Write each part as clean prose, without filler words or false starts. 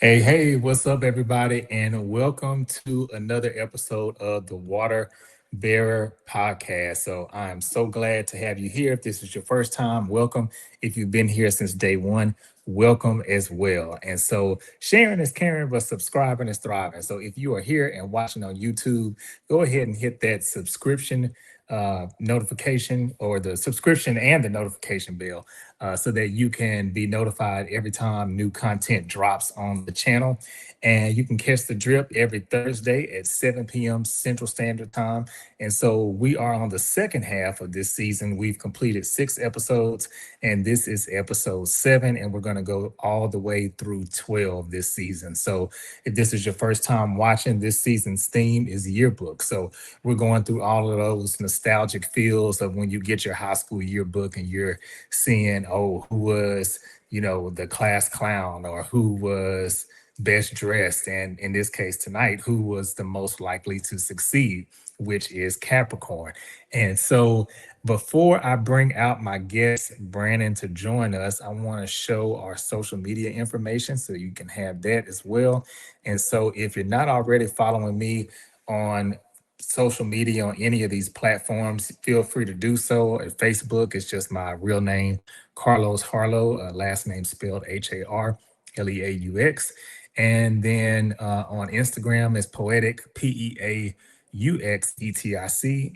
Hey, what's up, everybody? And welcome to another episode of the Water Bearer Podcast. So, I'm so glad to have you here. If this is your first time, welcome. If you've been here since day one, welcome as well. And so, sharing is caring, but subscribing is thriving. So, if you are here and watching on YouTube, go ahead and hit that subscription notification or the subscription and the notification bell so that you can be notified every time new content drops on the channel. And you can catch the drip every Thursday at 7 p.m. Central Standard Time. And so we are on the second half of this season. We've completed 6 episodes, and this is episode 7, and we're going to go all the way through 12 this season. So if this is your first time watching, this season's theme is yearbook. So we're going through all of those nostalgic feels of when you get your high school yearbook and you're seeing, oh, who was, the class clown or who was best dressed. And in this case tonight, who was the most likely to succeed, which is Capricorn. And so before I bring out my guest, Branon, to join us, I want to show our social media information so you can have that as well. And so if you're not already following me on social media on any of these platforms, feel free to do so. At Facebook, it's just my real name, Carlos Harlow, last name spelled Harleaux. And then on Instagram is Poetic, Peauxetic.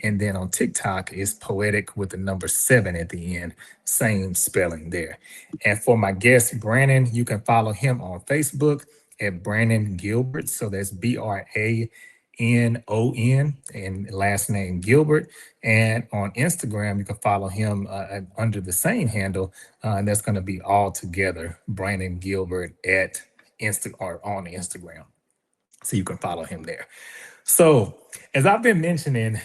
And then on TikTok is Poetic with the number 7 at the end, same spelling there. And for my guest, Branon, you can follow him on Facebook at Branon Gilbert. So that's Branon and last name Gilbert. And on Instagram, you can follow him under the same handle. And that's going to be all together, Branon Gilbert at or on Instagram. So you can follow him there. So as I've been mentioning,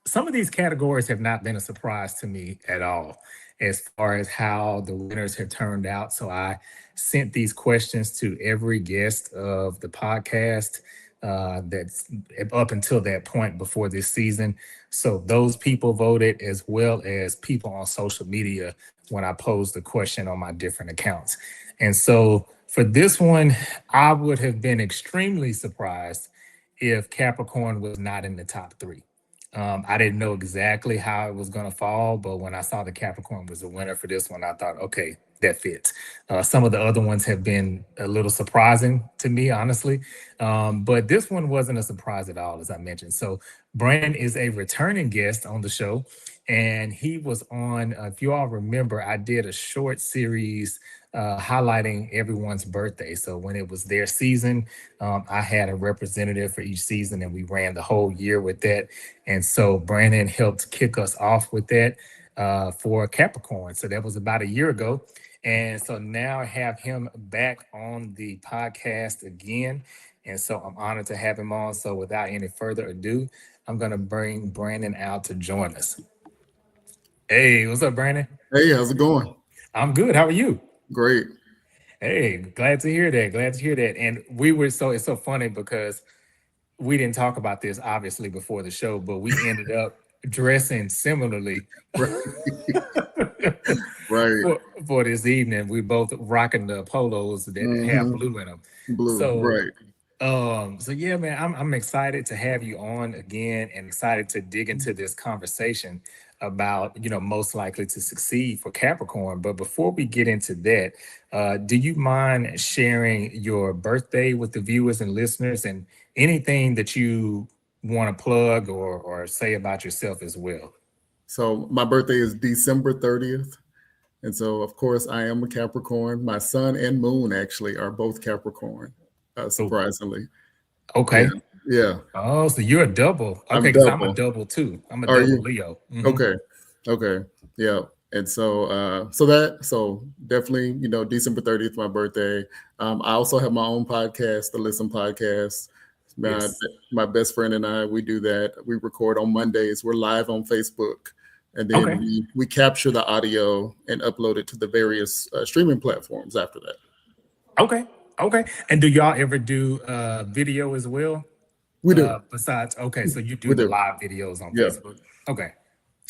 some of these categories have not been a surprise to me at all as far as how the winners have turned out. So I sent these questions to every guest of the podcast that's up until that point before this season. So those people voted as well as people on social media when I posed the question on my different accounts. And so for this one, I would have been extremely surprised if Capricorn was not in the top 3. I didn't know exactly how it was going to fall, but when I saw the Capricorn was the winner for this one, I thought, okay, that fits. Some of the other ones have been a little surprising to me, honestly. But this one wasn't a surprise at all, as I mentioned. So, Brand is a returning guest on the show, and he was on, if you all remember, I did a short series highlighting everyone's birthday. So when it was their season, I had a representative for each season, and we ran the whole year with that. And so Brandon helped kick us off with that for Capricorn. So that was about a year ago. And so now I have him back on the podcast again. And so I'm honored to have him on. So without any further ado, I'm going to bring Brandon out to join us. Hey, what's up, Brandon? Hey, how's it going? I'm good. How are you? Great. Hey, glad to hear that. Glad to hear that. And we were it's so funny because we didn't talk about this obviously before the show, but we ended up dressing similarly Right. for this evening. We both rocking the polos that have hmm blue in them. Blue. So Right. so yeah, man, I'm excited to have you on again and excited to dig into this conversation about, most likely to succeed for Capricorn. But before we get into that, do you mind sharing your birthday with the viewers and listeners and anything that you want to plug or say about yourself as well? So my birthday is December 30th. And so, of course, I am a Capricorn. My sun and moon actually are both Capricorn, Oh, surprisingly. Yeah. okay. Yeah. Oh, so you're a double. Okay, I'm because I'm a double. double too. I'm a Are double you? Leo. Okay. Okay. Yeah. And so, so definitely, December 30th, my birthday. I also have my own podcast, the Listen Podcast. My, Yes. my best friend and I, we do that. We record on Mondays. We're live on Facebook, and then Okay. we capture the audio and upload it to the various streaming platforms after that. Okay. Okay. And do y'all ever do video as well? We do. Besides, okay, so you do We the do. live videos on Yeah. Facebook. Okay.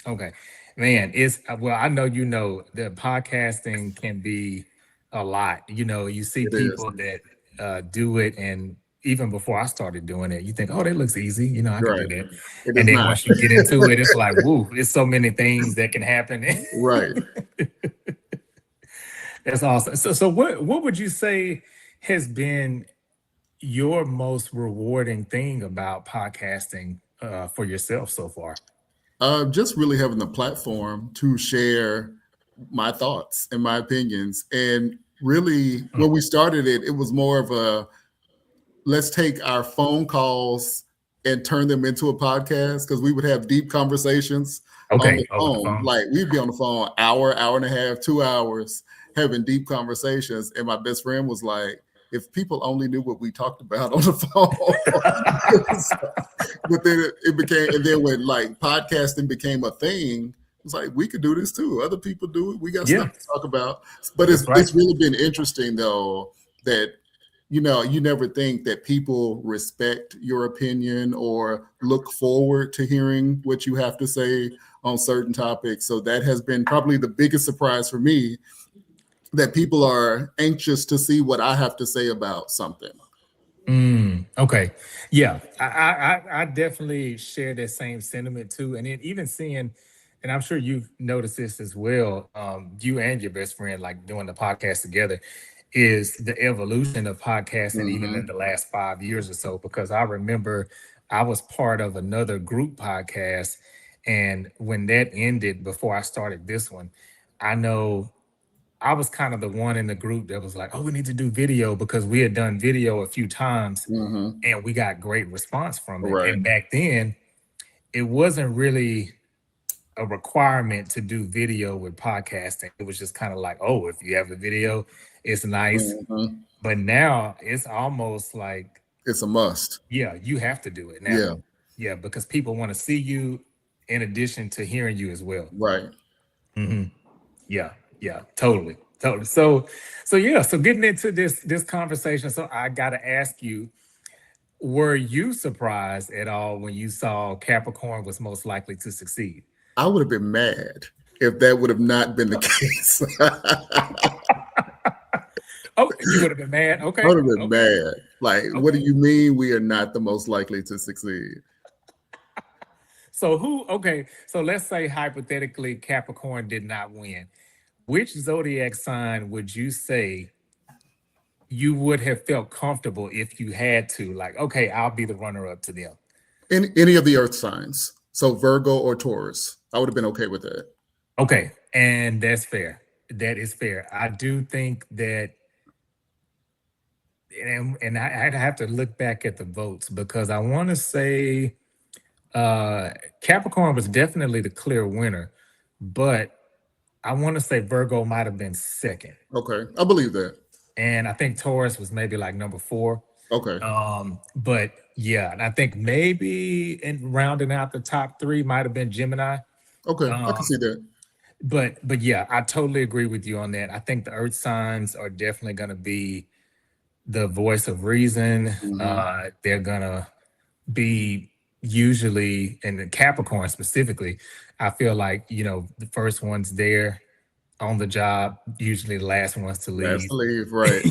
Okay. Man, it's well, I know the podcasting can be a lot. You see It is. people that do it, and even before I started doing it, you think, oh, that looks easy, I could do Right. that. It And is then not. once you get into it, it's like, woo, it's so many things that can happen. Right. That's awesome. So what would you say has been your most rewarding thing about podcasting for yourself so far? Just really having the platform to share my thoughts and my opinions. And really, Mm. when we started it, it was more of a let's take our phone calls and turn them into a podcast, because we would have deep conversations on Okay, the over the phone. phone. Like we'd be on the phone hour and a half, 2 hours having deep conversations. And my best friend was like, if people only knew what we talked about on the phone. But then it became, and then when like podcasting became a thing, it's like we could do this too. Other people do it. We got Yeah, stuff to talk about. But that's right. it's really been interesting though that you never think that people respect your opinion or look forward to hearing what you have to say on certain topics. So that has been probably the biggest surprise for me, that people are anxious to see what I have to say about something. Okay. Yeah, I definitely share that same sentiment too. And then even seeing, and I'm sure you've noticed this as well, you and your best friend like doing the podcast together, is the evolution of podcasting even in Hmm. the last 5 years or so. Because I remember I was part of another group podcast, and when that ended before I started this one, I know I was kind of the one in the group that was like, "Oh, we need to do video," because we had done video a few times Hmm. and we got great response from it. Right. And back then, it wasn't really a requirement to do video with podcasting. It was just kind of like, oh, if you have a video, it's nice. Hmm. But now it's almost like, It's a must. yeah, you have to do it now. Yeah. Yeah, because people want to see you in addition to hearing you as well. Right. Hmm. Yeah, yeah, totally, totally. So yeah, so getting into this conversation, so I got to ask you, were you surprised at all when you saw Capricorn was most likely to succeed? I would have been mad if that would have not been the case. Oh, you would have been mad. I Okay, would have been okay, mad. Like, what do okay. you mean we are not the most likely to succeed? So who? Okay, so let's say hypothetically Capricorn did not win. Which zodiac sign would you say you would have felt comfortable if you had to? Like, okay, I'll be the runner up to them. Any of the earth signs. So Virgo or Taurus. I would have been okay with that. Okay, and that's fair. That is fair. I do think that, and I'd have to look back at the votes because I want to say Capricorn was definitely the clear winner, but I want to say Virgo might have been second, Okay. I believe that. and I think Taurus was maybe like number four. Okay. But yeah, and I think maybe in rounding out the top three might have been Gemini. Okay. I can Um, see that. but yeah, I totally agree with you on that. I think the Earth signs are definitely going to be the voice of reason. Hmm. They're gonna be usually, and the Capricorn specifically, I feel like the first ones there on the job, usually the last ones to Last leave. to leave. Right.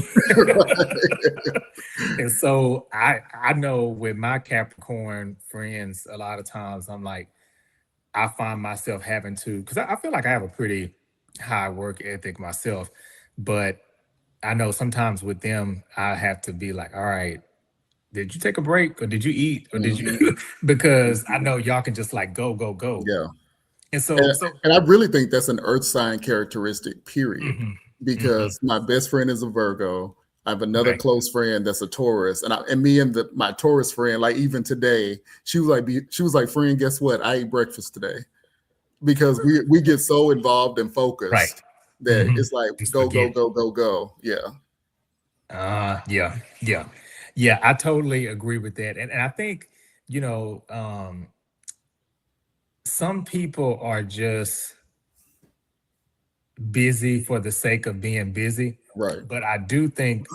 And so I know with my Capricorn friends, a lot of times I'm like, I find myself having to, because I feel like I have a pretty high work ethic myself, but I know sometimes with them, I have to be like, all right, did you take a break or did you eat or did Hmm. you? Because I know y'all can just like go, go, go. Yeah. And so, And, so, and I really think that's an earth sign characteristic, period. mhm, mhm, Because my best friend is a Virgo. I have another okay, close friend that's a Taurus, and me and my Taurus friend, like even today, she was like, friend, guess what? I ate breakfast today, because we get so involved and right. focused that Hmm. it's like Just go go forget. go go go. Yeah. Yeah, yeah, yeah. I totally agree with that. And I think, you know, um, some people are just busy for the sake of being busy. Right. But I do think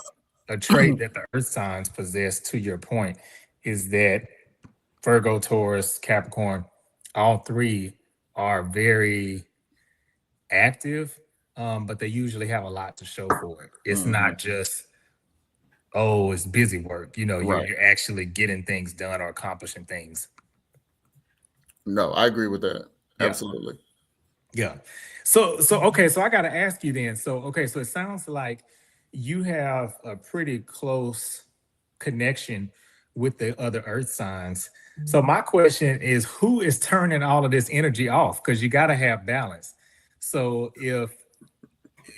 a trait that the earth signs possess, to your point, is that Virgo, Taurus, Capricorn, all three are very active, but they usually have a lot to show for it. It's Hmm. not just Oh, it's busy work. You're Right. you're actually getting things done or accomplishing things. No, I agree with that. Yeah. Absolutely. Yeah. So okay, so I got to ask you then. So okay, so it sounds like you have a pretty close connection with the other earth signs. So my question is, who is turning all of this energy off? Because you got to have balance. So if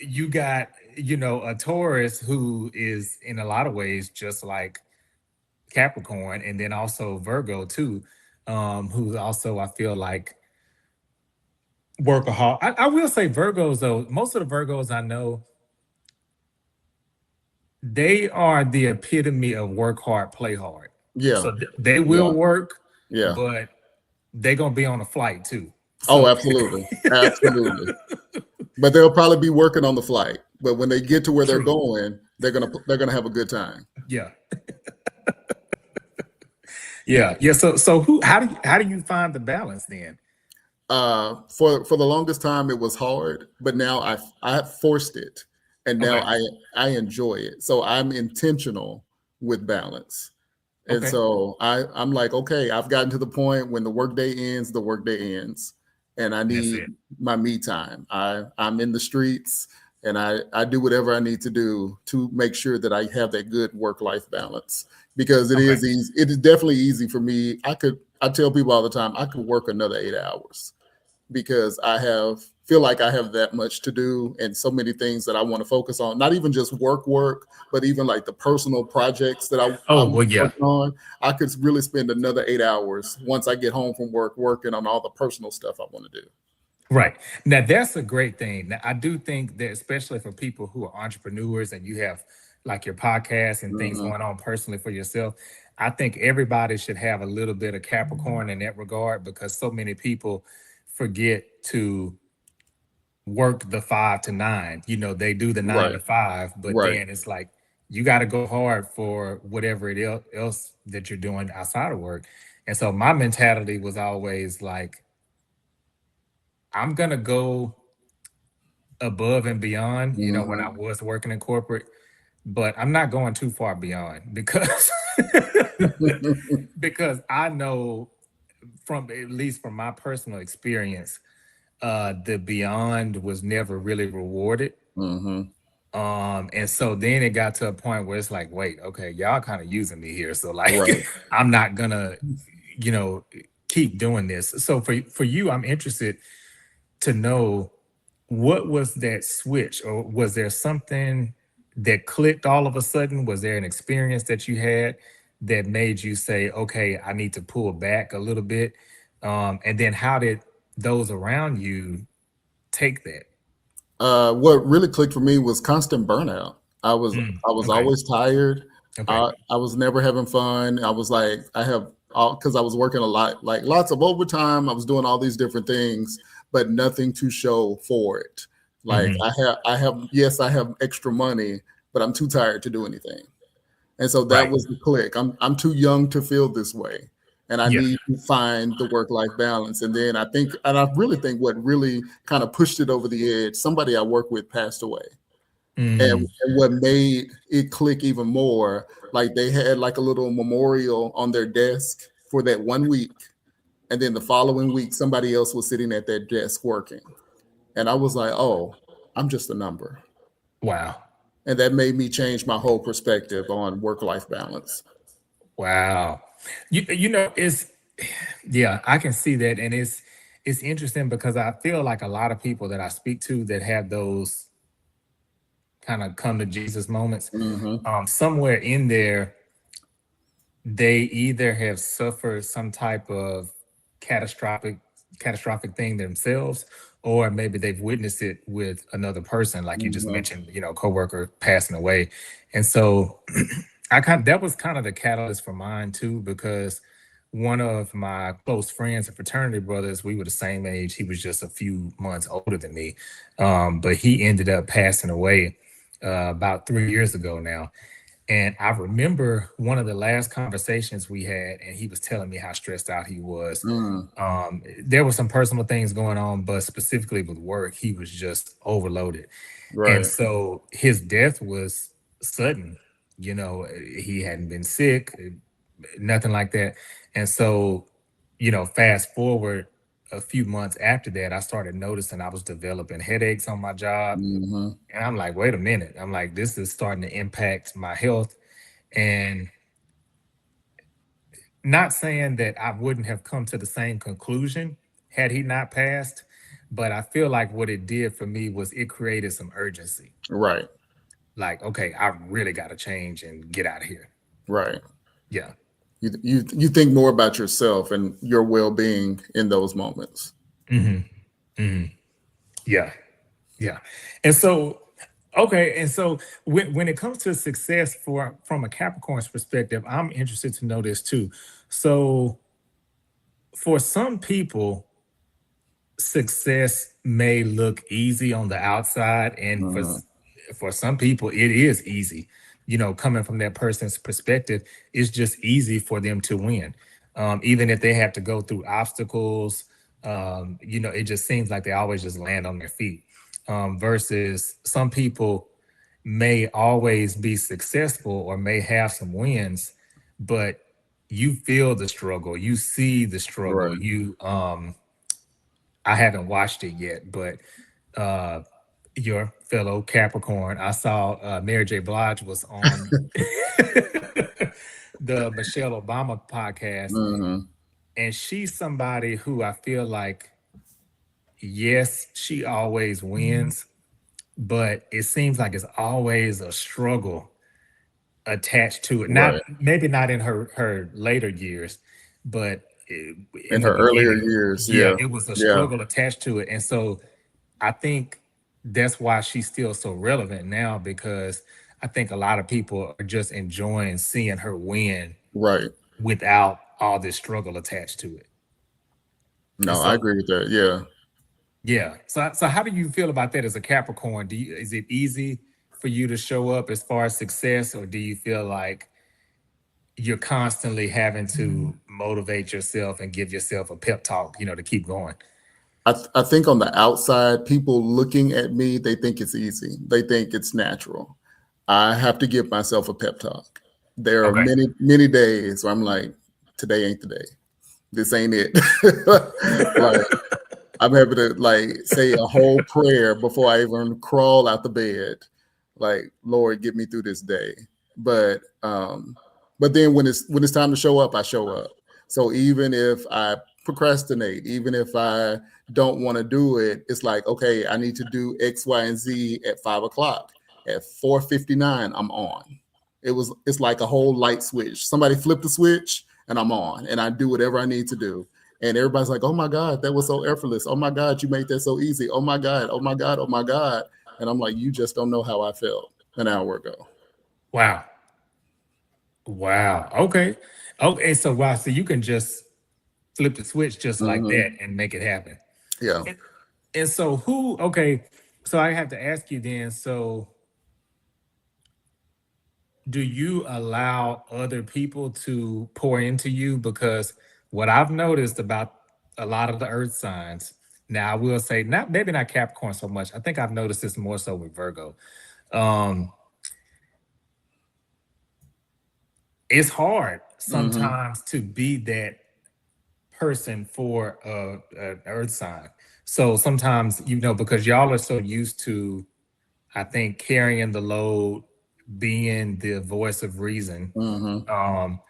you got, a Taurus who is in a lot of ways just like Capricorn, and then also Virgo too, who also I feel like workaholic. I will say Virgos though. Most of the Virgos I know, they are the epitome of work hard, play hard. Yeah. So they will Yeah. work, Yeah. but they're gonna be on a flight too. Oh, So absolutely. Absolutely. But they'll probably be working on the flight. But when they get to where they're true. going, they're gonna have a good time. Yeah. Yeah. Yeah. So who how do you find the balance then? For the longest time it was hard, but now I forced it, and now Okay. I enjoy it. So I'm intentional with balance. And Okay. so I'm like, okay, I've gotten to the point when the workday ends, and I That's need it. my me time. I'm in the streets, and I do whatever I need to do to make sure that I have that good work life balance, because it Okay. is easy. It is definitely easy for me. I tell people all the time I could work another 8 hours because I have feel like I have that much to do and so many things that I want to focus on. Not even just work, but even like the personal projects that Oh I'm well, yeah. working on. I could really spend another 8 hours once I get home from work working on all the personal stuff I want to do. Right. Now that's a great thing. Now I do think that especially for people who are entrepreneurs and you have like your podcast and things Hmm. going on personally for yourself, I think everybody should have a little bit of Capricorn in that regard because so many people forget to work the 5 to 9. They do the nine Right, to five, but right. then it's like you got to go hard for whatever else that you're doing outside of work. And so my mentality was always like, I'm gonna go above and beyond, when I Hmm. was working in corporate, but I'm not going too far beyond because because I know from at least from my personal experience, the beyond was never really rewarded. Hmm. And so then it got to a point where it's like, wait, okay, y'all kind of using me here. So like Right. I'm not gonna, you know, keep doing this. So for you, I'm interested to know what was that switch, or was there something that clicked all of a sudden? Was there an experience that you had that made you say, okay, I need to pull back a little bit? And then how did those around you take that? What really clicked for me was constant burnout. I was Okay. always tired. Okay. I was never having fun. I was like, I have all because I was working a lot, like lots of overtime. I was doing all these different things, but nothing to show for it. Like Hmm. yes, I have extra money, but I'm too tired to do anything. And so that Right. was the click. I'm too young to feel this way. And I Yeah. need to find the work-life balance. And then I really think what really kind of pushed it over the edge, somebody I work with passed away. Mm, And what made it click even more, like they had like a little memorial on their desk for that 1 week. And then the following week, somebody else was sitting at that desk working. And I was like, oh, I'm just a number. wow. And that made me change my whole perspective on work-life balance. Wow. It's yeah, I can see that. And it's interesting because I feel like a lot of people that I speak to that have those kind of come to Jesus moments, Hmm. somewhere in there, they either have suffered some type of catastrophic catastrophic thing themselves, or maybe they've witnessed it with another person, like you just Hmm. mentioned, coworker passing away. And so I kind that was kind of the catalyst for mine too, because one of my close friends and fraternity brothers, we were the same age. He was just a few months older than me. But he ended up passing away about 3 years ago now. And I remember one of the last conversations we had, and he was telling me how stressed out he was. Mm, There were some personal things going on, but specifically with work, he was just overloaded. And right. so his death was sudden. He hadn't been sick, nothing like that. And so, fast forward a few months after that, I started noticing I was developing headaches on my job. Hmm. And I'm like, wait a minute. I'm like, this is starting to impact my health. And not saying that I wouldn't have come to the same conclusion had he not passed, but I feel like what it did for me was it created some urgency. Right. Like, okay, I really got to change and get out of here. Right. Yeah. You think more about yourself and your well-being in those moments. Hmm. Hmm. Yeah. Yeah. And so, okay. And so when it comes to success from a Capricorn's perspective, I'm interested to know this too. So for some people, success may look easy on the outside, and for Hmm. for some people it is easy. Coming from that person's perspective, it's just easy for them to win, even if they have to go through obstacles. It just seems like they always just land on their feet, versus some people may always be successful or may have some wins, but you feel the struggle, you see the struggle, Right. you I haven't watched it yet, but uh, your fellow Capricorn, I saw Mary J. Blige was on the Michelle Obama podcast, Hmm. and she's somebody who I feel like, yes, she always wins, but it seems like it's always a struggle attached to it. Not Right. maybe not in her later years, but In in the her earlier beginning, years. yeah, Yeah. it was a Yeah. struggle attached to it, and so I think that's why she's still so relevant now, because I think a lot of people are just enjoying seeing her win Right. without all this struggle attached to it. And No, I so, agree with that. Yeah. yeah. So how do you feel about that as a Capricorn? Is it easy for you to show up as far as success, or do you feel like you're constantly having to motivate yourself and give yourself a pep talk, to keep going? I think on the outside, people looking at me, they think it's easy. They think it's natural. I have to give myself a pep talk. There are Okay. many days where I'm like, today ain't the day. This ain't it. Like I'm having to like say a whole prayer before I even crawl out the bed. Like, Lord, get me through this day. But but then when it's time to show up, I show up. So even if I procrastinate, even if I don't want to do it, it's like, okay, I need to do X, Y, and Z at 5 o'clock. At 4:59, I'm on. It's like a whole light switch. Somebody flipped the switch and I'm on and I do whatever I need to do. And everybody's like, oh my God, that was so effortless. Oh my God, you made that so easy. Oh my God, oh my God, oh my God. And I'm like, you just don't know how I felt an hour ago. Wow. Wow. Okay. Okay. So wow. So you can just flip the switch just like that Hmm. and make it happen. Yeah. And, and so who? Okay. So I have to ask you then. So do you allow other people to pour into you? Because what I've noticed about a lot of the earth signs, now I will say not maybe not Capricorn so much. I think I've noticed this more so with Virgo. Um, it's hard Hmm. sometimes to be that person for an earth sign. So sometimes, because y'all are so used to, I think, carrying the load, being the voice of reason, Hmm. um,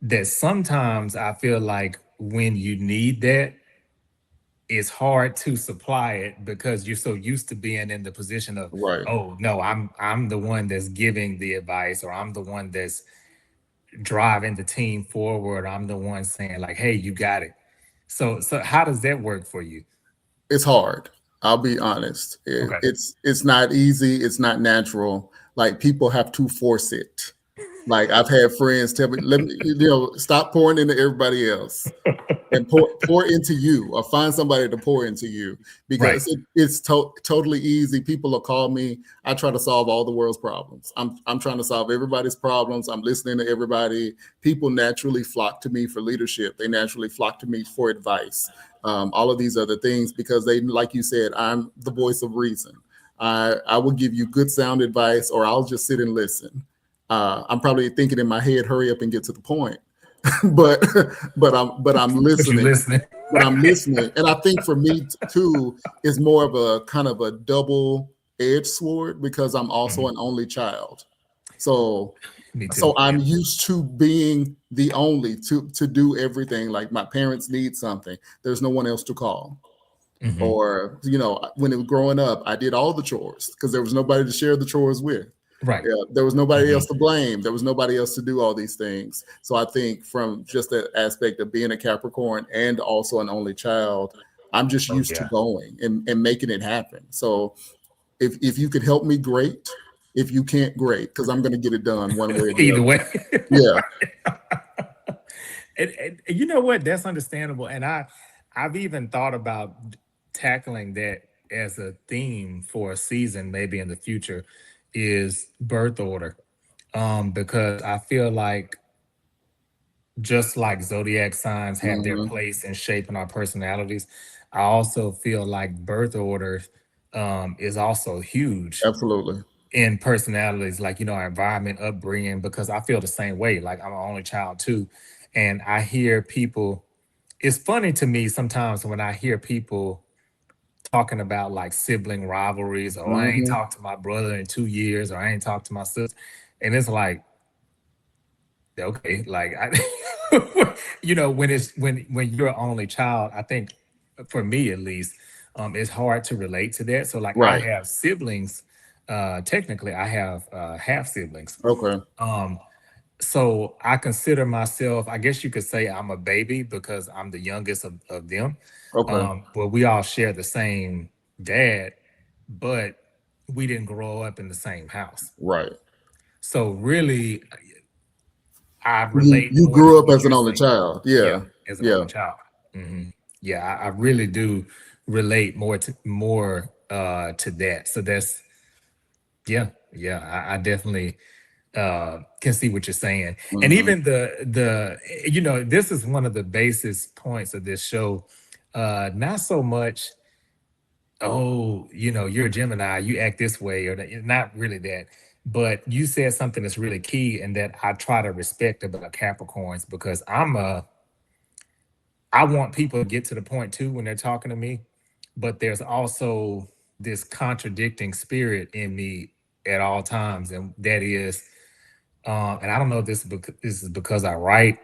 that sometimes I feel like when you need that, it's hard to supply it because you're so used to being in the position of, Right. oh no, I'm the one that's giving the advice, or I'm the one that's driving the team forward. I'm the one saying like, hey, you got it. So how does that work for you? It's hard. I'll be honest. Okay. It's not easy. It's not natural. Like people have to force it. Like I've had friends tell me, let me, stop pouring into everybody else and pour into you, or find somebody to pour into you, Right. because it's totally easy. People will call me. I try to solve all the world's problems. I'm trying to solve everybody's problems. I'm listening to everybody. People naturally flock to me for leadership. They naturally flock to me for advice. All of these other things, because they, like you said, I'm the voice of reason. I will give you good sound advice, or I'll just sit and listen. I'm probably thinking in my head, hurry up and get to the point. but I'm But you listening. listening. But I'm listening. And I think for me too is more of a kind of a double-edged sword because I'm also Mhm. an only child. So Me too. so I'm Yeah. used to being the only to do everything. Like my parents need something, there's no one else to call. Hmm. Or when it was growing up, I did all the chores because there was nobody to share the chores with. Right. Yeah, there was nobody Hmm. else to blame. There was nobody else to do all these things. So I think from just that aspect of being a Capricorn and also an only child, I'm just Oh used to yeah. going and making it happen. So if you could help me, great. If you can't, great, because I'm going to get it done one way or the Either other. way. Yeah. And you know what? That's understandable. And I've even thought about tackling that as a theme for a season, maybe in the future, is birth order. Because I feel like just like zodiac signs have their Hmm. place in shaping our personalities, I also feel like birth order is also huge Absolutely. in personalities, like, our environment, upbringing, because I feel the same way. Like, I'm an only child too. And I hear people, it's funny to me sometimes when I hear people talking about like sibling rivalries, or I ain't Hmm. talked to my brother in 2 years, or I ain't talked to my sister. And it's like, okay, like when when you're an only child, I think for me at least, it's hard to relate to that. So like I Right. have siblings, technically I have half siblings. Okay. Um, so I consider myself, I guess you could say I'm a baby because I'm the youngest of them. Okay. But we all share the same dad, but we didn't grow up in the same house. Right. So really, I relate You more to grew up what as you're an only saying. child. Yeah, Yeah. as an Yeah. only child. Yeah, I really do relate more to that. So that's, yeah, yeah. I definitely can see what you're saying. And Hmm. even this is one of the basis points of this show. Not so much, oh, you're a Gemini, you act this way, or that, not really that. But you said something that's really key and that I try to respect about Capricorns, because I want people to get to the point too when they're talking to me, but there's also this contradicting spirit in me at all times, and that is, and I don't know if this is because I write,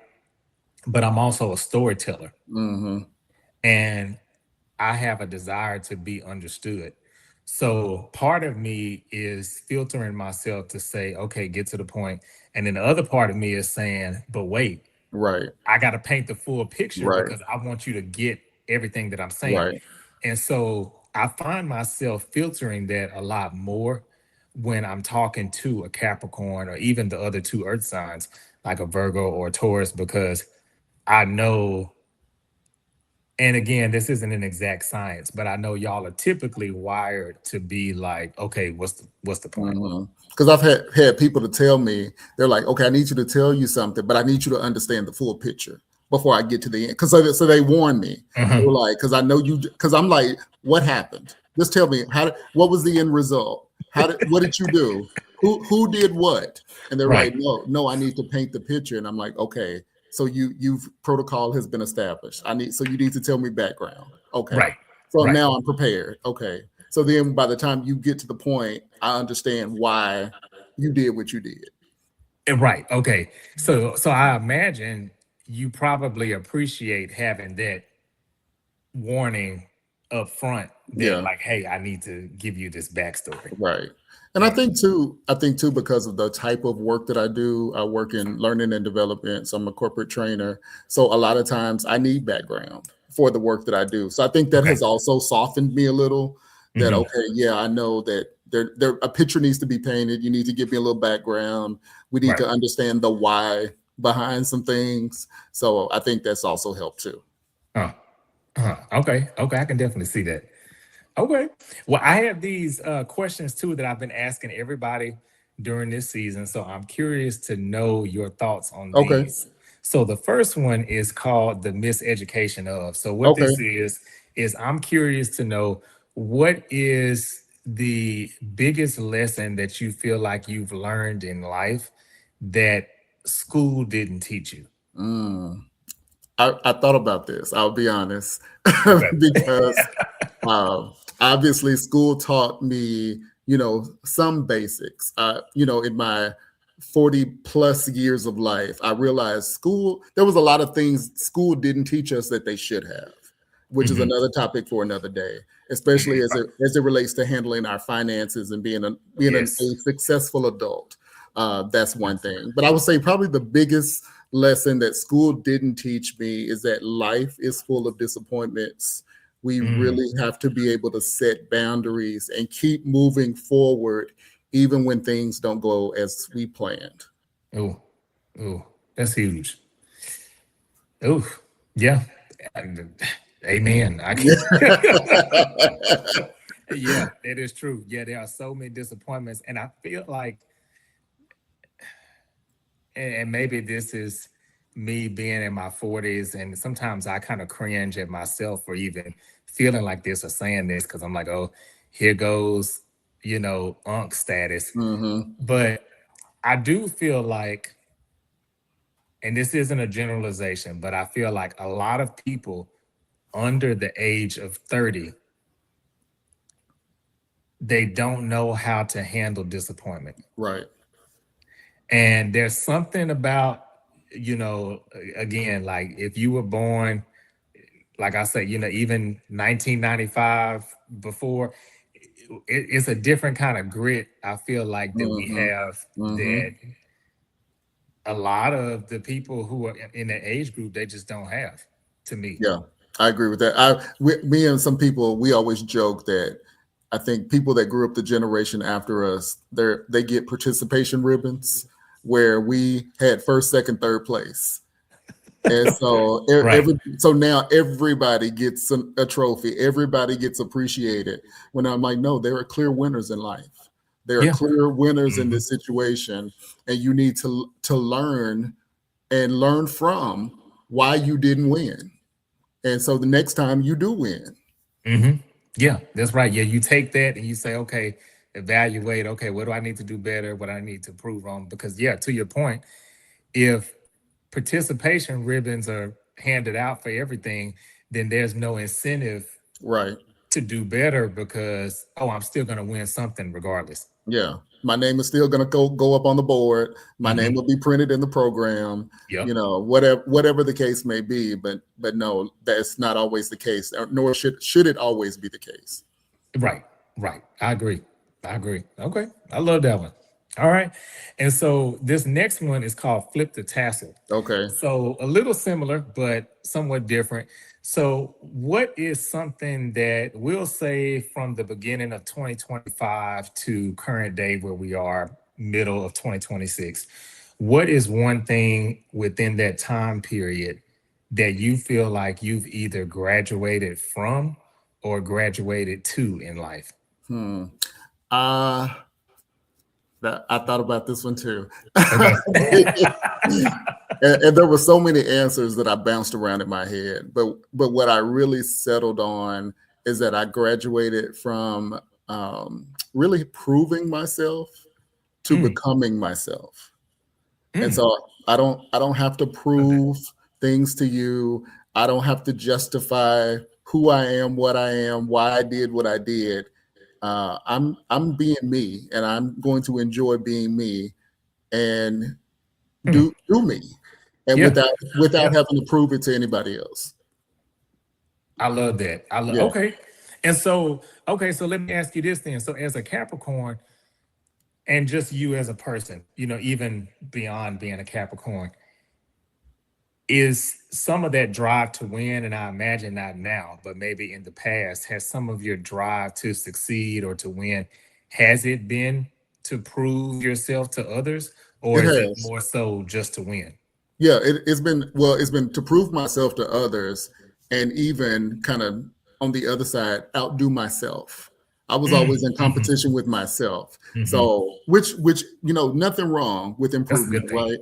but I'm also a storyteller, Hmm. and I have a desire to be understood. So part of me is filtering myself to say, okay, get to the point, and then the other part of me is saying, but wait, Right. I got to paint the full picture Right. because I want you to get everything that I'm saying. Right. And so I find myself filtering that a lot more when I'm talking to a Capricorn or even the other two earth signs, like a Virgo or a Taurus, because I know, and again, this isn't an exact science, but I know y'all are typically wired to be like, okay, what's the point? Because I've had people to tell me, they're like, okay, I need you to tell you something, but I need you to understand the full picture before I get to the end. Because so they warn me. They were Mhm. like, because I know you. Because I'm like, what happened? Just tell me what was the end result? What did you do? Who did what? And they're like, Right, no, I need to paint the picture. And I'm like, okay, so you've protocol has been established. So you need to tell me background. Okay, right, so right. now I'm prepared. Okay, so then by the time you get to the point, I understand why you did what you did. Right. Okay. So I imagine you probably appreciate having that warning up front that, Yeah, like, hey, I need to give you this backstory. right. And Mm. I think too, because of the type of work that I do, I work in learning and development. So I'm a corporate trainer. So a lot of times I need background for the work that I do. So I think that Okay. has also softened me a little that, Hmm. okay, yeah, I know that there a picture needs to be painted. You need to give me a little background. We need Right. to understand the why behind some things. So I think that's also helped too. Huh. Huh. Okay. Okay. I can definitely see that. Okay. Well, I have these questions too that I've been asking everybody during this season. So I'm curious to know your thoughts on Okay. these. So the first one is called the miseducation of. So what Okay. this is I'm curious to know, what is the biggest lesson that you feel like you've learned in life, that school didn't teach you? Mm. I thought about this. I'll be honest, Okay. because uh, obviously school taught me, some basics. In my 40 plus years of life, I realized there was a lot of things school didn't teach us that they should have, which is Hmm. another topic for another day, especially as it relates to handling our finances and being a Yes. successful adult. That's one thing. But I would say probably the biggest lesson that school didn't teach me is that life is full of disappointments. We Mm. really have to be able to set boundaries and keep moving forward, even when things don't go as we planned. Oh, oh, that's huge. Oh, yeah. And- Amen. I can. Yeah, that is true. Yeah, there are so many disappointments, and I feel like, and maybe this is me being in my 40s, and sometimes I kind of cringe at myself for even feeling like this or saying this because I'm like, oh, here goes, unk status. Hmm. But I do feel like, and this isn't a generalization, but I feel like a lot of people under the age of 30, they don't know how to handle disappointment. Right. And there's something about, again, like if you were born, like I said, even 1995 before, it's a different kind of grit I feel like that we Hmm. have Hmm. that a lot of the people who are in the age group, they just don't have, to me. Yeah, I agree with that. Me and some people, we always joke that I think people that grew up the generation after us, they get participation ribbons where we had first, second, third place. And so Right. so now everybody gets a trophy. Everybody gets appreciated. When I'm like, no, there are clear winners in life. There are Yeah. clear winners in Hmm. this situation, and you need to learn from why you didn't win. And so the next time you do win. Hmm. Yeah, that's right. Yeah, you take that and you say, okay, evaluate. Okay, what do I need to do better? What I need to improve on? Because yeah, to your point, if participation ribbons are handed out for everything, then there's no incentive Right. to do better because oh, I'm still going to win something regardless. Yeah. My name is still gonna go up on the board. My name Hmm. will be printed in the program, Yep. whatever the case may be. But no, that's not always the case, nor should it always be the case. Right. Right. I agree. I agree. Okay. I love that one. All right. And so this next one is called Flip the Tassel. Okay. So a little similar, but somewhat different. So, what is something that we'll say from the beginning of 2025 to current day where we are, middle of 2026? What is one thing within that time period that you feel like you've either graduated from or graduated to in life? Hmm. Uh that I thought about this one too. Okay. And there were so many answers that I bounced around in my head. But what I really settled on is that I graduated from really proving myself to Mm, becoming myself. And mm, so I don't have to love that. prove things to you. I don't have to justify who I am, why I did what I did. I'm being me, and I'm going to enjoy being me and Mm, do me, and yeah. without Yeah. having to prove it to anybody else. I love that. I love Yeah. okay. And so, okay, so let me ask you this then. So as a Capricorn and just you as a person, even beyond being a Capricorn, is some of that drive to win, and I imagine not now, but maybe in the past, has some of your drive to succeed or to win, has it been to prove yourself to others, or It is it has. more so just to win? Yeah, it's been to prove myself to others, and even kind of on the other side, outdo myself. I was Mm, always in mhm, competition with myself. mhm. So which nothing wrong with That's a improvement, good thing. right?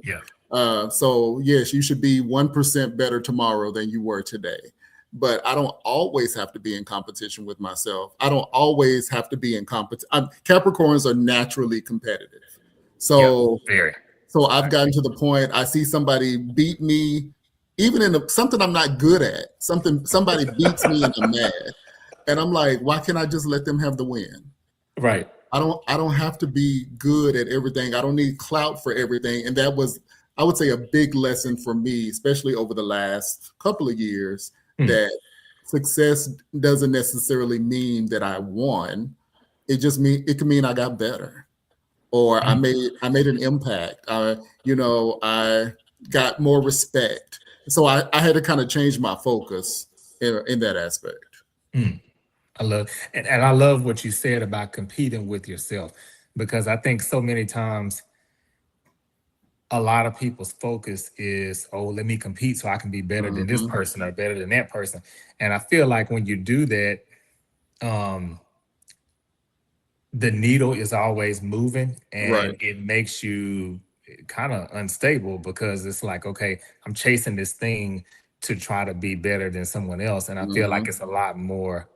Yeah. So yes, you should be 1% better tomorrow than you were today. But I don't always have to be in competition with myself. I don't always have to be in competition. Capricorns are naturally competitive. Yep. So Very. So I've gotten to the point I see somebody beat me, even in something I'm not good at. Somebody beats me and I'm mad, and I'm like, why can't I just let them have the win? Right. I don't have to be good at everything. I don't need clout for everything. And that was, I would say, a big lesson for me, especially over the last couple of years, that success doesn't necessarily mean that I won. It can mean I got better, or I made an impact. I got more respect. So I had to kind of change my focus in that aspect. And I love what you said about competing with yourself, because I think so many times a lot of people's focus is, oh, let me compete so I can be better than this Hmm. person or better than that person. And I feel like when you do that, um, the needle is always moving, Right. and it makes you kind of unstable, because it's like, okay, I'm chasing this thing to try to be better than someone else. And I feel like Hmm. it's a lot more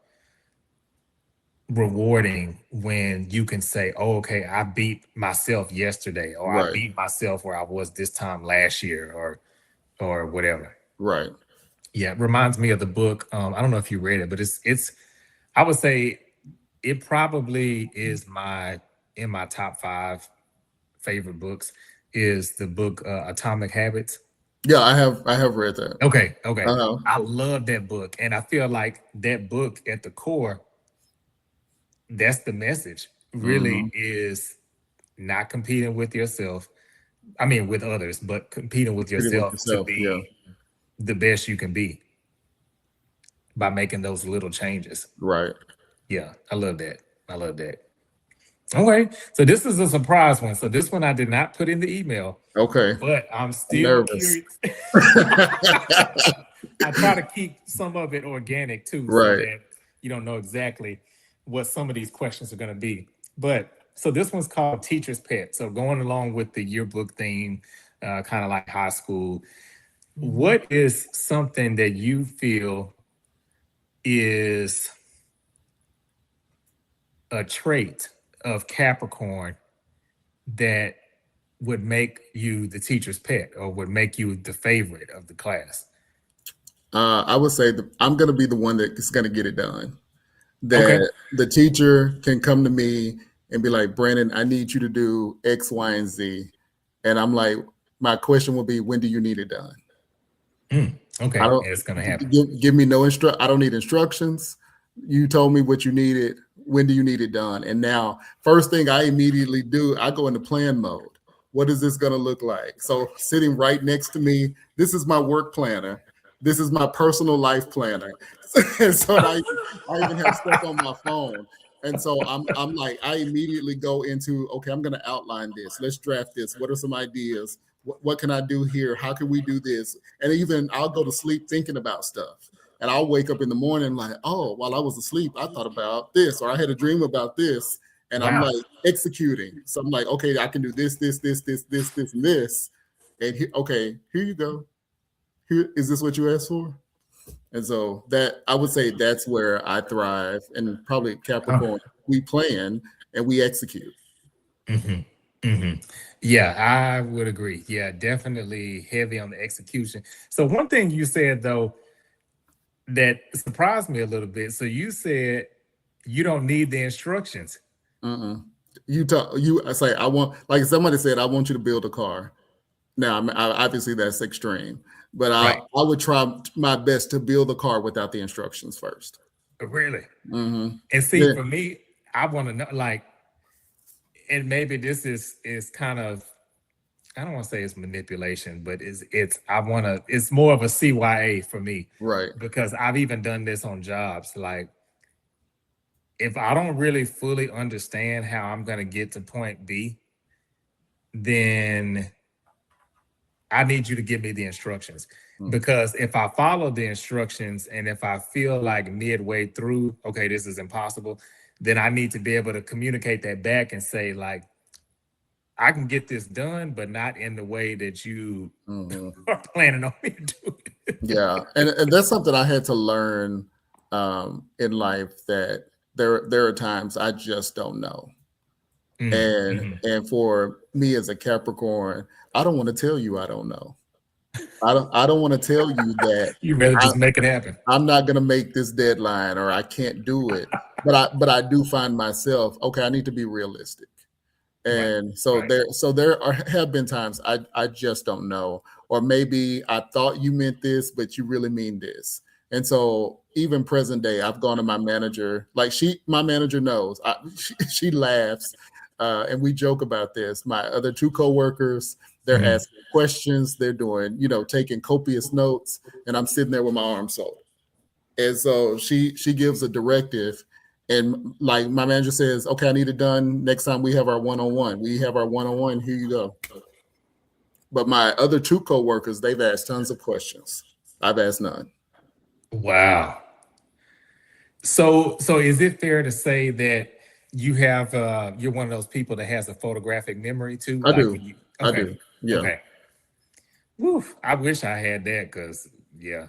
rewarding when you can say, oh, okay, I beat myself yesterday, or I Right. beat myself where I was this time last year, or whatever. Right. Yeah, it reminds me of the book. I don't know if you read it, but it's I would say it probably is my in my top five favorite books, is the book Atomic Habits. Yeah, I have read that. Okay. Uh-huh. I love that book. And I feel like that book at the core, that's the message, really, Hmm. is not competing with yourself. I mean, with others, but competing with Pretty with yourself to yourself. Yeah. be the best you can be by making those little changes. Right. Yeah, I love that. I love that. Okay, so this is a surprise one. So this one I did not put in the email, Okay. but I'm I'm still nervous. curious. I try to keep some of it organic too, so Right. that you don't know exactly what some of these questions are going to be. But so this one's called Teacher's Pet. So going along with the yearbook theme, kind of like high school, what is something that you feel is a trait of Capricorn that would make you the teacher's pet, or would make you the favorite of the class? I would say I'm going to be the one that's going to get it done. Okay. That the teacher can come to me and be like, Brandon, I need you to do X, Y, and Z. And I'm like, my question will be, when do you need it done? I Okay. don't It's going to happen. give me no I don't need instructions. You told me what you needed. When do you need it done? And now, first thing I immediately do, I go into plan mode. What is this going to look like? So sitting right next to me, this is my work planner. This is my personal life planner. And so I even have stuff on my phone. And so I'm like, I immediately go into, okay, I'm going to outline this. Let's draft this. What are some ideas? What can I do here? How can we do this? And even I'll go to sleep thinking about stuff. And I'll wake up in the morning like, oh, while I was asleep, I thought about this, or I had a dream about this. And I'm Wow. like executing. So I'm like, okay, I can do this, and this. And okay, here you go. Here, is this what you asked for? And so that I would say that's where I thrive, and probably Okay. Capricorn. We plan and we execute. hmm hmm Yeah, I would agree. Yeah, definitely heavy on the execution. So one thing you said though that surprised me a little bit. So you said you don't need the instructions. Mm-mm. I say I want, like somebody said, I want you to build a car. Now, obviously that's extreme, but I Right. I would try my best to build a car without the instructions first. Really. Hmm. And see, Yeah. for me, I want to know, like, and maybe this is kind of, I don't want to say it's manipulation, but it's I want to, it's more of a CYA for me, Right. because I've even done this on jobs. Like, if I don't really fully understand how I'm going to get to point B, then I need you to give me the instructions. Mm. Because if I follow the instructions and if I feel like midway through, okay, this is impossible, then I need to be able to communicate that back and say, like, I can get this done, but not in the way that you Hmm. are planning on me to do it. Yeah, and that's something I had to learn in life, that there are times I just don't know. And for me as a Capricorn, I don't want to tell you I don't know. I don't want to tell you that You rather I, just make it happen. I'm not going to make this deadline or I can't do it. But I do find myself, okay, I need to be realistic. Right. And so Right. have been times I just don't know, or maybe I thought you meant this, but you really mean this. And so even present day, I've gone to my manager, like my manager knows. She laughs, and we joke about this. My other two coworkers, they're Mhm. asking questions, they're doing, taking copious notes, and I'm sitting there with my arms folded. And so she gives a directive, and like my manager says, okay, I need it done next time we have our one-on-one. We have our one-on-one, here you go. But my other two coworkers, they've asked tons of questions. I've asked none. Wow. So is it fair to say that you're one of those people that has a photographic memory too? I Like do. when you I okay. do. Yeah. Okay. Woo, I wish I had that because yeah.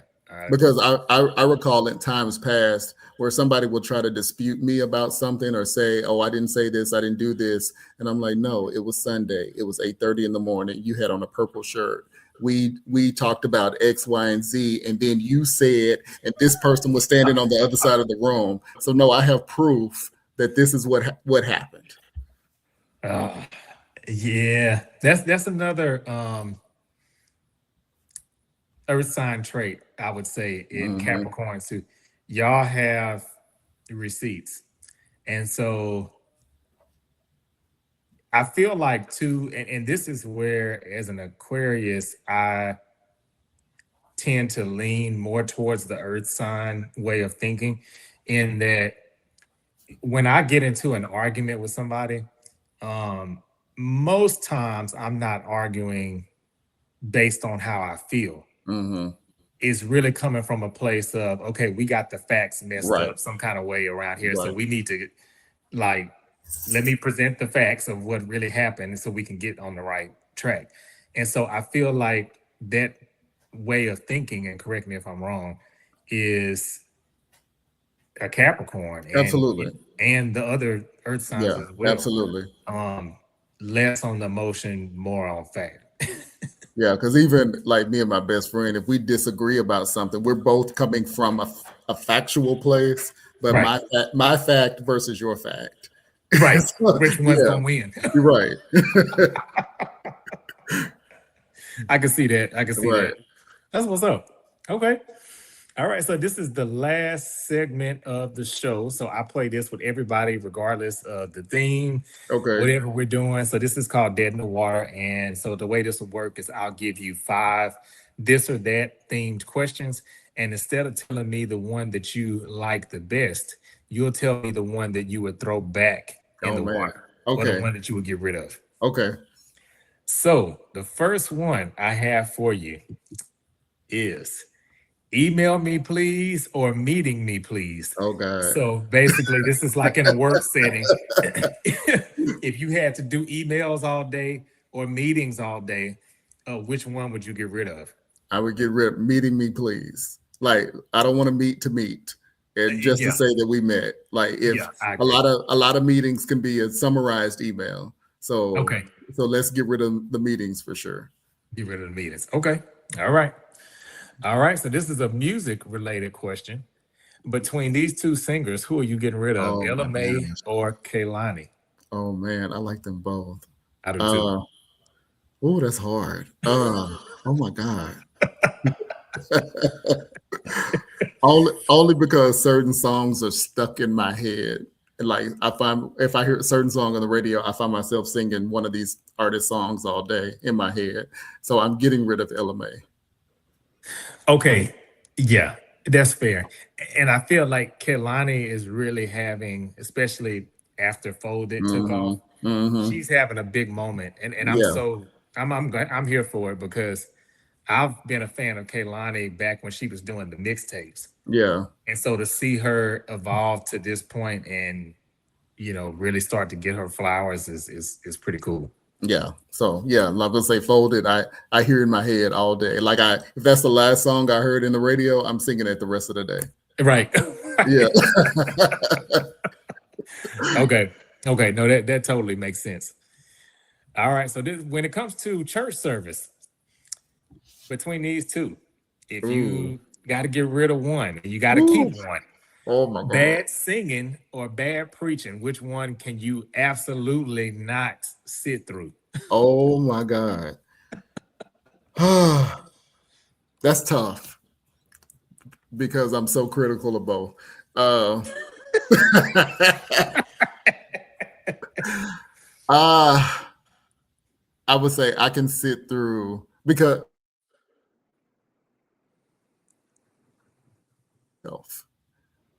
Because I recall in times past where somebody will try to dispute me about something or say, oh, I didn't say this, I didn't do this. And I'm like, no, it was Sunday. It was 8:30 in the morning. You had on a purple shirt. We talked about X, Y, and Z, and then you said, and this person was standing on the other side of the room. So no, I have proof that this is what happened. Uh, yeah. That's another earth sign trait, I would say, in Hmm. Capricorn too. Y'all have receipts. And so I feel like too, and this is where as an Aquarius, I tend to lean more towards the earth sign way of thinking, in that when I get into an argument with somebody, um, most times I'm not arguing based on how I feel. Hmm. It's really coming from a place of, okay, we got the facts messed Right. up some kind of way around here. So Right. we need to, like, let me present the facts of what really happened so we can get on the right track. And so I feel like that way of thinking, and correct me if I'm wrong, is a Capricorn Absolutely. and the other earth signs Yeah. as well. Absolutely. Um, Less on the emotion, more on fact. Yeah, because even like me and my best friend, if we disagree about something, we're both coming from a factual place, but Right. my fact versus your fact. Right. So, Which one's yeah, gonna win? you're right. I can see that. I can see Right. that. That's what's up. Okay. All right. So this is the last segment of the show. So I play this with everybody, regardless of the theme, Okay. whatever we're doing. So this is called Dead in the Water. And so the way this will work is I'll give you five this or that themed questions. And instead of telling me the one that you like the best, you'll tell me the one that you would throw back in Oh the man. water, or the Okay. one that you would get rid of. Okay. So the first one I have for you is email me please or meeting me please. Oh God. So basically, this is like in a work setting. If you had to do emails all day or meetings all day, which one would you get rid of? I would get rid of meeting me, please. Like I don't want to meet to meet, and just to Yeah, say that we met. Like if yeah, I a agree. lot of a lot of meetings can be a summarized email. So Okay, so let's get rid of the meetings for sure. get rid of the meetings. Okay, all right, all right. So this is a music related question. Between these two singers, who are you getting rid of, Oh Ella my May gosh. or Kaylani? Oh man, I like them both. I do too. Uh oh, that's hard. Oh my God. Only because certain songs are stuck in my head. And like I find if I hear a certain song on the radio, I find myself singing one of these artist songs all day in my head. So I'm getting rid of Ella May. Okay, yeah, that's fair. And I feel like Kehlani is really having, especially after Folded took off, Hmm. Hmm. she's having a big moment. And I'm Yeah. so I'm here for it because I've been a fan of Kehlani back when she was doing the mixtapes. Yeah. And so to see her evolve to this point and really start to get her flowers is pretty cool. Yeah. So yeah, I'm not gonna say folded. I hear in my head all day. Like if that's the last song I heard in the radio, I'm singing it the rest of the day. Right. Yeah. Okay. Okay, no, that totally makes sense. All right, so this, when it comes to church service, between these two, if Ooh. you got to get rid of one and you got to keep Ooh. one, Oh my God. bad singing or bad preaching, which one can you absolutely not sit through? Oh my God. That's tough because I'm so critical of both. Uh, uh, I would say I can sit through because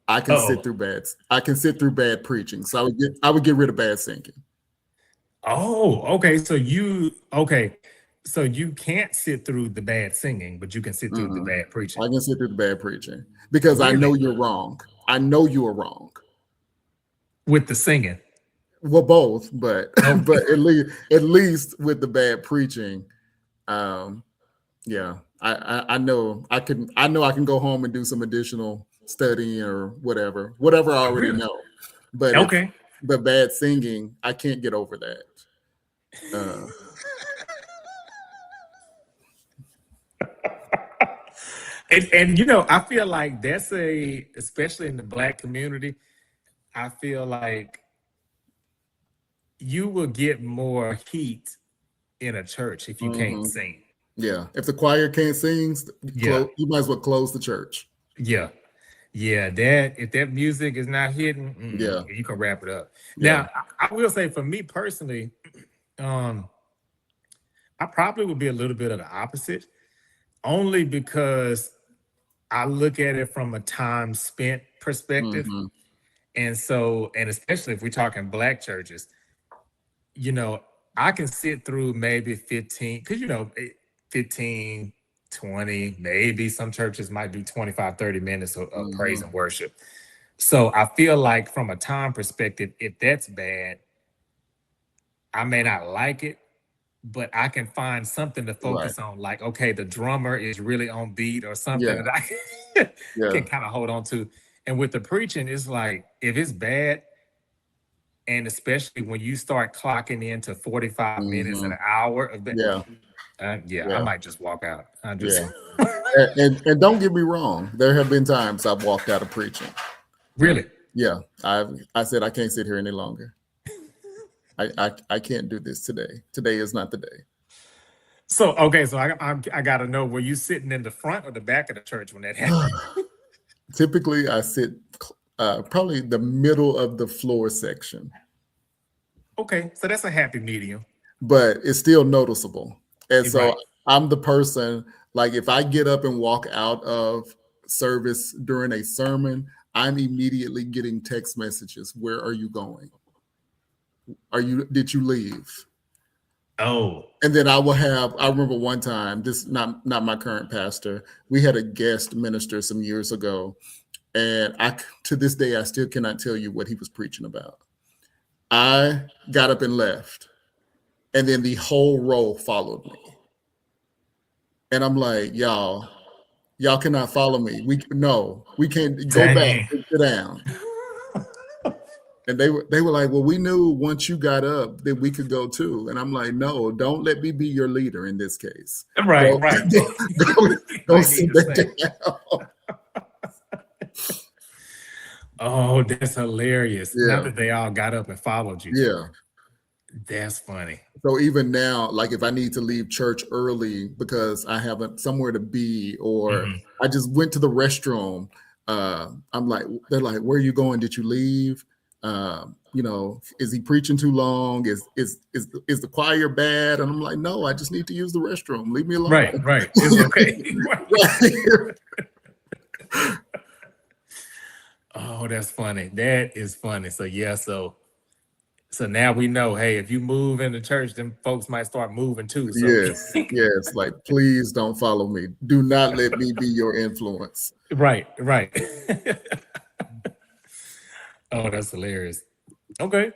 I can sit Oh, through bad. I can sit through bad preaching. So I would get rid of bad singing. oh, okay. So you can't sit through the bad singing, but you can sit through the Mm-mm. bad preaching. I can sit through the bad preaching because I know Really? you're wrong. I know you are wrong. With the singing? Well, both, but Oh, but at least with the bad preaching, um, yeah, I know I can go home and do some additional studying or whatever I already really? know. But if Okay. the bad singing, I can't get over that. Uh, And you know, I feel like that's especially in the black community, I feel like you will get more heat in a church if you can't mhm. sing. Yeah, if the choir can't sing, Yeah, you might as well close the church. yeah, yeah. That if that music is not hitting, Yeah, you can wrap it up. yeah. Now, I will say for me personally, um, I probably would be a little bit of the opposite, only because I look at it from a time spent perspective. Hmm. And so, and especially if we're talking black churches, you know, I can sit through maybe 15, because, 15, 20, maybe some churches might do 25, 30 minutes of praise Hmm. and worship. So I feel like from a time perspective, if that's bad, I may not like it, but I can find something to Right. focus on. Like, okay, the drummer is really on beat or something Yeah. that I Yeah. can kind of hold on to. And with the preaching, it's like, if it's bad, and especially when you start clocking into 45 minutes, Hmm. an hour of that, Yeah. yeah, I Yeah. might just walk out. I just Yeah. And don't get me wrong, there have been times I've walked out of preaching. really. Yeah, I said I can't sit here any longer. I can't do this today. Today is not the day. So okay, so I got to know, were you sitting in the front or the back of the church when that happened? Typically, I sit probably the middle of the floor section, Okay, so that's a happy medium. but it's still noticeable. And so Right. I'm the person, like if I get up and walk out of service during a sermon, I'm immediately getting text messages. Where are you going? Did you leave? Oh, And then I remember one time, this not my current pastor, we had a guest minister some years ago, and to this day I still cannot tell you what he was preaching about. I got up and left, and then the whole row followed me. And I'm like, y'all cannot follow me. We can't go back dang. and sit down. And they were like, well, we knew once you got up that we could go too. And I'm like, no, don't let me be your leader in this case. Right, Go right. go, You go might need sit to say. down. Oh, that's hilarious. Not Yeah, that they all got up and followed you. yeah. That's funny. So even now, like if I need to leave church early because I haven't somewhere to be, or Mhm. I just went to the restroom, they're like, where are you going? Did you leave? Is he preaching too long? Is the choir bad? And I'm like, no, I just need to use the restroom. Leave me Right, alone. right. It's okay. Right. Oh, that's funny. That is funny. So yeah, so now we know, hey, if you move in the church, then folks might start moving too. So Yes, yes. Like, please don't follow me. Do not let me be your influence. right, right. Oh, that's hilarious. Okay.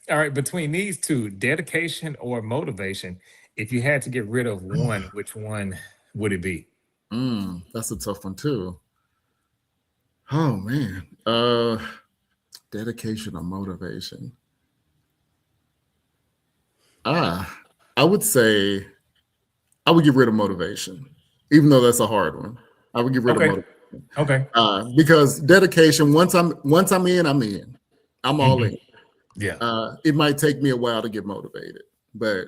All right. Between these two, dedication or motivation, if you had to get rid of one, which one would it be? That's a tough one too. Oh man. Dedication or motivation. Ah, I would say I would get rid of motivation, even though that's a hard one. I would get rid of Okay. motivation Okay. because dedication. Once I'm in, I'm in. I'm all in. Yeah. It might take me a while to get motivated, but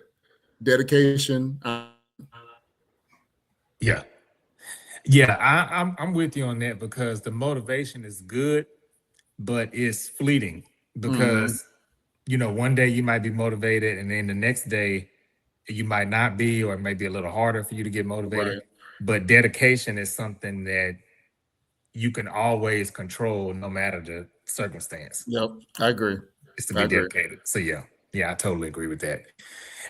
dedication. Yeah. Yeah. I'm with you on that because the motivation is good, but it's fleeting Mhm, because one day you might be motivated and then the next day you might not be, or it may be a little harder for you to get motivated. right. But dedication is something that you can always control no matter the circumstance. Yep. I agree. Is to I be agree. dedicated. So yeah, I totally agree with that.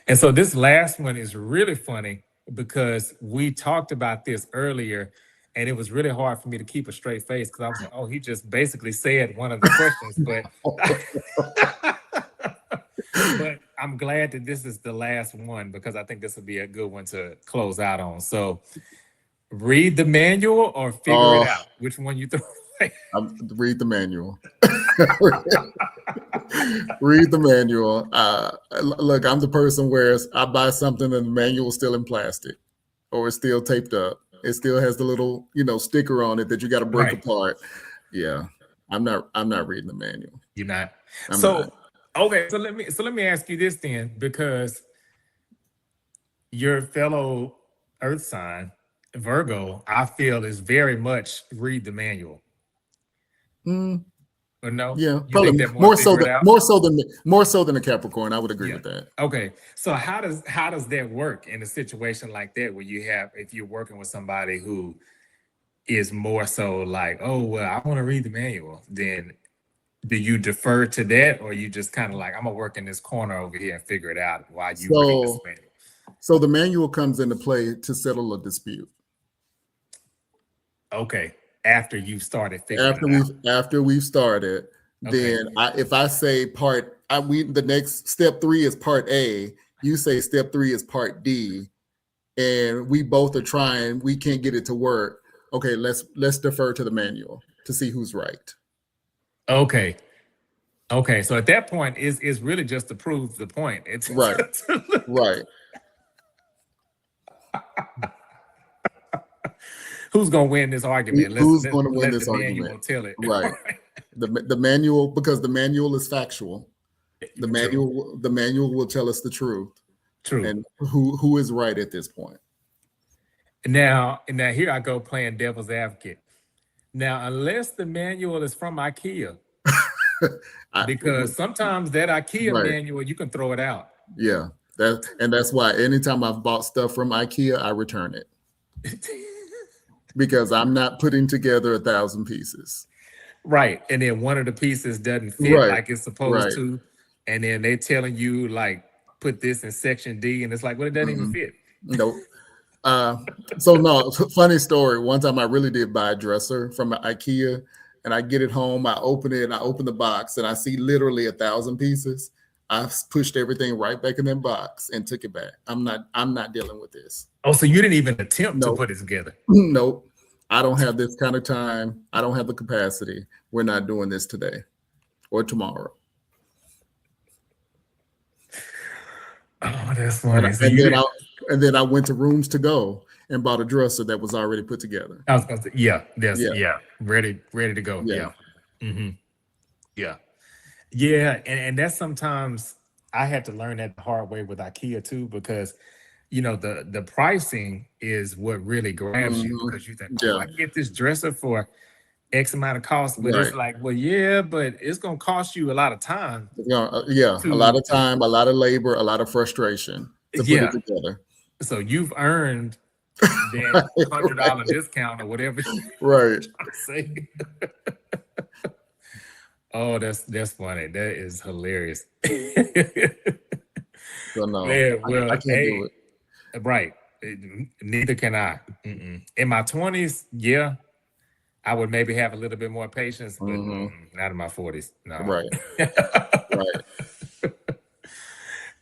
And so this last one is really funny because we talked about this earlier, and it was really hard for me to keep a straight face because I was like, oh, he just basically said one of the questions, but but I'm glad that this is the last one because I think this would be a good one to close out on. So read the manual or figure it Oh, out. Which one you throw away? read the manual. Read the manual. Look, I'm the person where I buy something and the manual is still in plastic or it's still taped up. It still has the little, sticker on it that you got to break Right. apart. Yeah, I'm not reading the manual. You're not. I'm not. So okay, so let me ask you this then, because your fellow Earth sign, Virgo, I feel is very much read the manual. Mm, Or no? yeah, You think probably that more figure it out? more so than a Capricorn. I would agree Yeah. with that. Okay. So how does that work in a situation like that where if you're working with somebody who is more so like, oh well, I want to read the manual, then do you defer to that, or you just kind of like, I'm gonna work in this corner over here and figure it out while you read this So, manual? so the manual comes into play to settle a dispute. Okay. After you've started figuring after it we've out. after we've started, Okay. then if I say the next step 3 is part A, you say step 3 is part D, and we both are trying, we can't get it to work. Okay, let's defer to the manual to see who's right. Okay. Okay. So at that point, is really just to prove the point. It's Right, right. who's gonna win this argument? Let's Who's let, going to win let the this argument? manual tell it. Right. The manual, because the manual is factual. The True. manual will tell us the truth True. and who is right at this point. Now here I go playing devil's advocate. Now, unless the manual is from IKEA, I, because sometimes that IKEA right. manual you can throw it out. Yeah, that's why anytime I've bought stuff from IKEA, I return it because I'm not putting together 1,000 pieces. Right. And then one of the pieces doesn't fit Right, like it's supposed right. to. And then they telling you like put this in section D, and it's like, well, it doesn't even Mm-mm. fit. Nope. Uh, so no, funny story. One time I really did buy a dresser from IKEA, and I get it home. I open it, and I open the box, and I see literally 1,000 pieces. I pushed everything right back in that box and took it back. I'm not dealing with this. Oh, so you didn't even attempt to Nope. put it together. Nope. I don't have this kind of time. I don't have the capacity. We're not doing this today or tomorrow. Oh, that's And funny. So and you then did. I went to Rooms to Go and bought a dresser that was already put together. I was gonna say, yeah, Yeah, ready to go. yeah. Yeah. Hmm. Yeah. Yeah. And that's sometimes I had to learn that the hard way with IKEA too, because the pricing is what really grabs you Hmm. because you think, oh, Yeah, I can get this dresser for X amount of cost, but it's right. like, well, yeah, but it's gonna cost you a lot of time Yeah, a lot to of time, a lot of labor, a lot of frustration to put it yeah. together. So you've earned that $100 discount or whatever you're Right. trying to say. Oh, that's funny. That is hilarious. So no, Man, I well, can't do hey, it. right. Neither can I. In my 20s, yeah, I would maybe have a little bit more patience, but Hmm. not in my 40s. No. Right, right.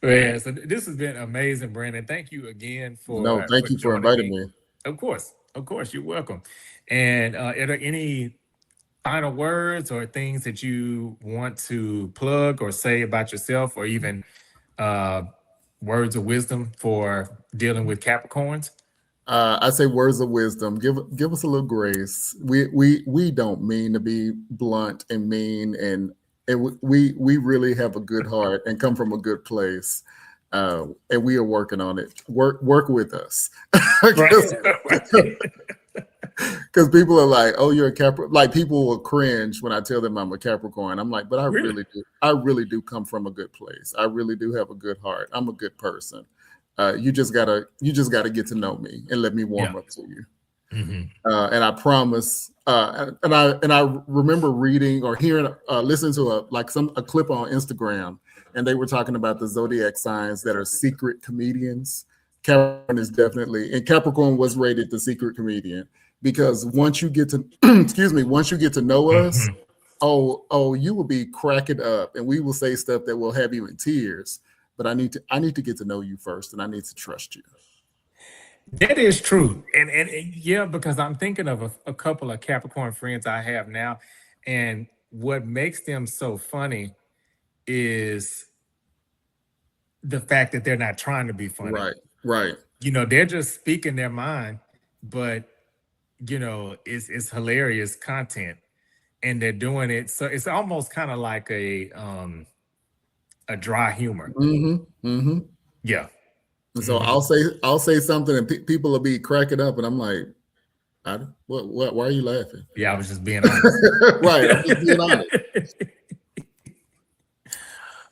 Man, so this has been amazing, Brandon. Thank you again No, for thank you for joining inviting me. me. Of course, you're welcome. And are there any final words or things that you want to plug or say about yourself, or even uh, words of wisdom for dealing with Capricorns? I say words of wisdom. Give us a little grace. We don't mean to be blunt and mean, and we really have a good heart and come from a good place, and we are working on it. Work with us, because people are like, "Oh, you're a Capricorn." Like, people will cringe when I tell them I'm a Capricorn. I'm like, but I really do. I really do come from a good place. I really do have a good heart. I'm a good person. You just gotta get to know me and let me warm up to you. And I promise. And I remember reading or hearing, listening to a clip on Instagram, and they were talking about the zodiac signs that are secret comedians. Capricorn is definitely, and Capricorn was rated the secret comedian, because once you get to once you get to know us, oh, you will be cracking up, and we will say stuff that will have you in tears. But I need to get to know you first, and I need to trust you. That is true. And yeah, because I'm thinking of a couple of Capricorn friends I have now. And what makes them so funny is the fact that they're not trying to be funny. Right. They're just speaking their mind, but it's hilarious content, and they're doing it. So it's almost kind of like a dry humor. Yeah. So I'll say something, and people will be cracking up, and I'm like, what? Why are you laughing? Yeah, I was just being honest. Right, I'm just being honest.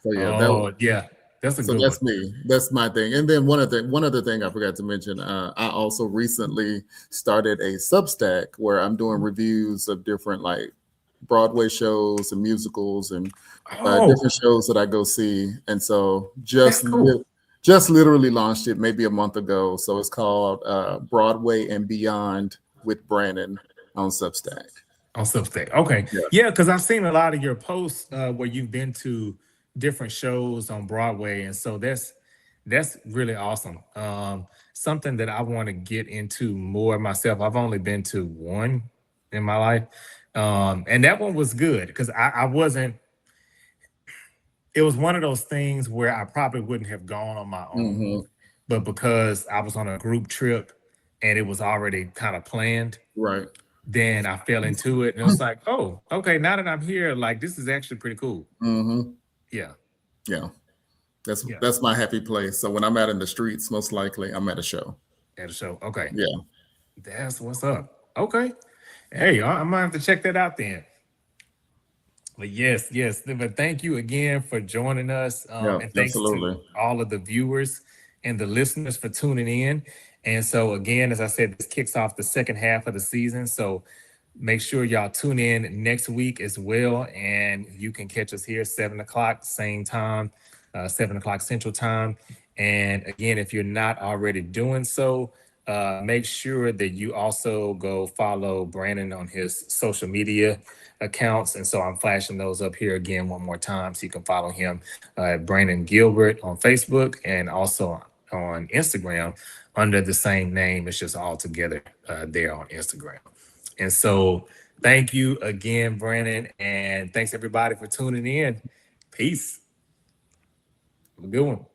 So yeah, that's a good one. That's me. That's my thing. And then one other thing I forgot to mention. I also recently started a Substack where I'm doing reviews of different Broadway shows and musicals and different shows that I go see. And so just literally launched it maybe a month ago. So it's called Broadway and Beyond with Branon on Substack. Okay. Yeah, because I've seen a lot of your posts where you've been to different shows on Broadway, and so that's really awesome. Something that I want to get into more myself. I've only been to one in my life, and that one was good because I wasn't. It was one of those things where I probably wouldn't have gone on my own, but because I was on a group trip and it was already kind of planned, right? Then I fell into it, and it was like, oh, okay. Now that I'm here, this is actually pretty cool. Yeah. That's my happy place. So when I'm out in the streets, most likely I'm at a show. Okay. Yeah. That's what's up. Okay. Hey, I might have to check that out then. But yes. But thank you again for joining us. And thanks to all of the viewers and the listeners for tuning in. And so again, as I said, this kicks off the second half of the season. So make sure y'all tune in next week as well. And you can catch us here 7 o'clock, same time, 7 o'clock Central Time. And again, if you're not already doing so, make sure that you also go follow Branon on his social media accounts. And so I'm flashing those up here again one more time so you can follow him at Branon Gilbert on Facebook and also on Instagram under the same name. It's just all together there on Instagram. And so thank you again, Branon, and thanks everybody for tuning in. Peace. Have a good one.